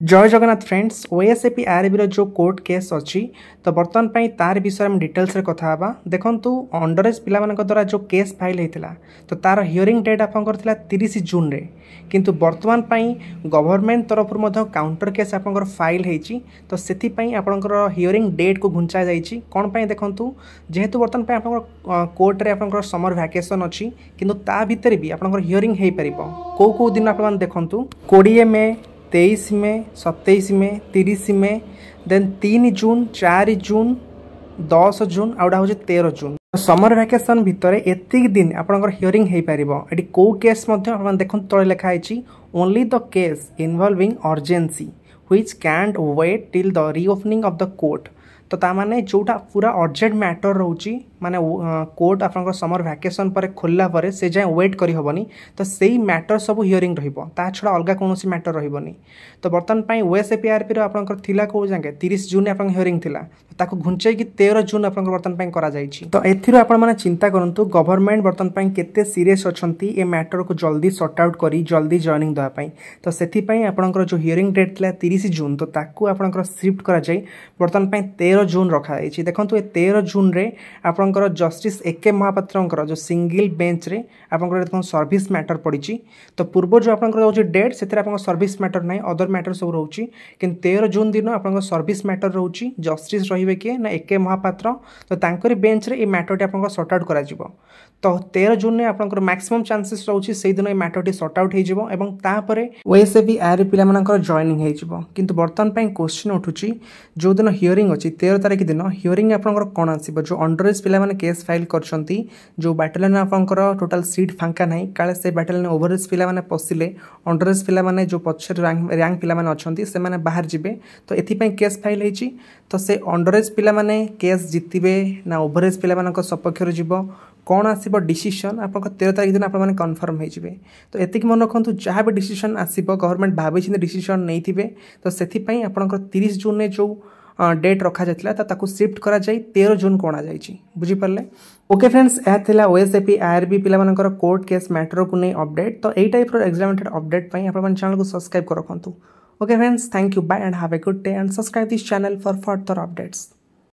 जय Jagannath friends OSAP RB जो court case अच्छी तो बर्तमान पर तार विषय में डिटेल्स रे कथा हबा देखंतु अंडर एज पिला मानक द्वारा जो केस फाइल होता तो तार हियरिंग डेट आपंकर 30 जून रे किंतु बर्तमान पई गवर्नमेंट तरफ काउंटर केस आपंकर फाइल होती तो सेथिपई आपंकर हियरिंग डेट को घुंचा जाइछि कोन पई देखंतु जेहेतु बर्तमान पई आपंकर कोर्ट रे आपंकर समर वैकेशन अच्छी किंतु ता भीतर भी आपंकर हियरिंग हेई परिबो को दिन आपन देखंतु 20 मई 23 मई 27 मई 30 मई देन 3 जून 4 जून 10 जून आउटा हूँ 13 जून समर वैकेशन भितर एतिक दिन आपंकर हियरिंग हो पार ये कौ केस देखो तले लिखाई only the case involving urgency which can't wait till the reopening of the court तो तामाने जोटा पूरा अर्जेंट मैटर रोची माने कोर्ट आपनकर समर वैकेशन पर खोलला पर से जाय वेट करी हबनी तो सेही मैटर सब हियरिंग रहिबो ता छडा अलगा कोनोसी मैटर रहिबनी तो बर्तन पई ओएसएपीआरपी रो आपनकर थिला को जांगे 30 जून आपन हियरिंग थिला ताको घुंचै कि 13 जून आपनकर बर्तन पई करा जाईछि तो एथिरो आपन माने चिंता करंतु गवर्नमेंट बर्तन पई केते सीरियस अछंती ए मैटर को जल्दी सॉर्ट आउट करी जल्दी जॉइनिंग दवा पई तो सेथि पई आपनकर जो हियरिंग डेट थिला 30 जून तो ताको आपनकर शिफ्ट करा जाई बर्तन पई 13 जून रखा जाईछि देखंतु ए 13 जून रे आपनकर जस्टिस एके महापात्रंकर जो सिंगल बेंच रे आपनकर देखो सर्विस मैटर पड़िछि तो पूर्व जो आपनकर जो डेट सेतिर आपनकर सर्विस मैटर नै अदर मैटर सब रहउछि किन 13 जून दिन आपनकर सर्विस मैटर रहउछि जस्टिस रहिबे के ना एके महापात्र तो तांकरी बेंच रे ए मैटर टी आपनकर सॉर्ट आउट करा जिवो तो 13 जून ने आपनकर मैक्सिमम चांसेस रहउछि सेहि दिन ए मैटर टी सॉर्ट आउट हे जिवो एवं ता परे ओएसएबी आर पिला मानकर जॉइनिंग हे जिवो किंतु वर्तमान पई क्वेश्चन उठुछि जो दिन हियरिंग अछि 13 तारिख दिन हियरिंग आपनकर कोन आसीबो जो अंडर एज पिला माने केस फाइल करछंती जो बैटालियन आपनकर टोटल सीट फांका नाही काले से बैटालियन ओवर एज पिला माने पसिले अंडर एज पिला माने जो पछर रैंक पिला माने अछंती से माने बाहर जिबे तो एथि पई केस फाइल हेछि तो से अंडर एज पिला माने केस जितिबे ना ओवर एज पिला मानक सपक्ष रे जिवो कौन आसीबो डिसीजन आपन 13 तारिख दिन आपन कन्फर्म हो जिवे तो एतिक मन रखंतु जहाँ भी डिसीजन आसीबो गवर्नमेंट भाबे छिने डिसीजन नै थिबे तो सेथि पई आपन 30 जून ने जो डेट रखा जाइतिला ताकू शिफ्ट करा जाई 13 जून कोना जाइछि बुझी परले ओके फ्रेंड्स ए थिला ओएसएपी आरबी पिला मानकर कोर्ट केस मैटर को नै अपडेट तो एई टाइप रो एग्जामिनेटेड अपडेट पई आपन चैनल को सब्सक्राइब कर रखंतु okay friends thank you bye and have a good day and subscribe this channel for further updates.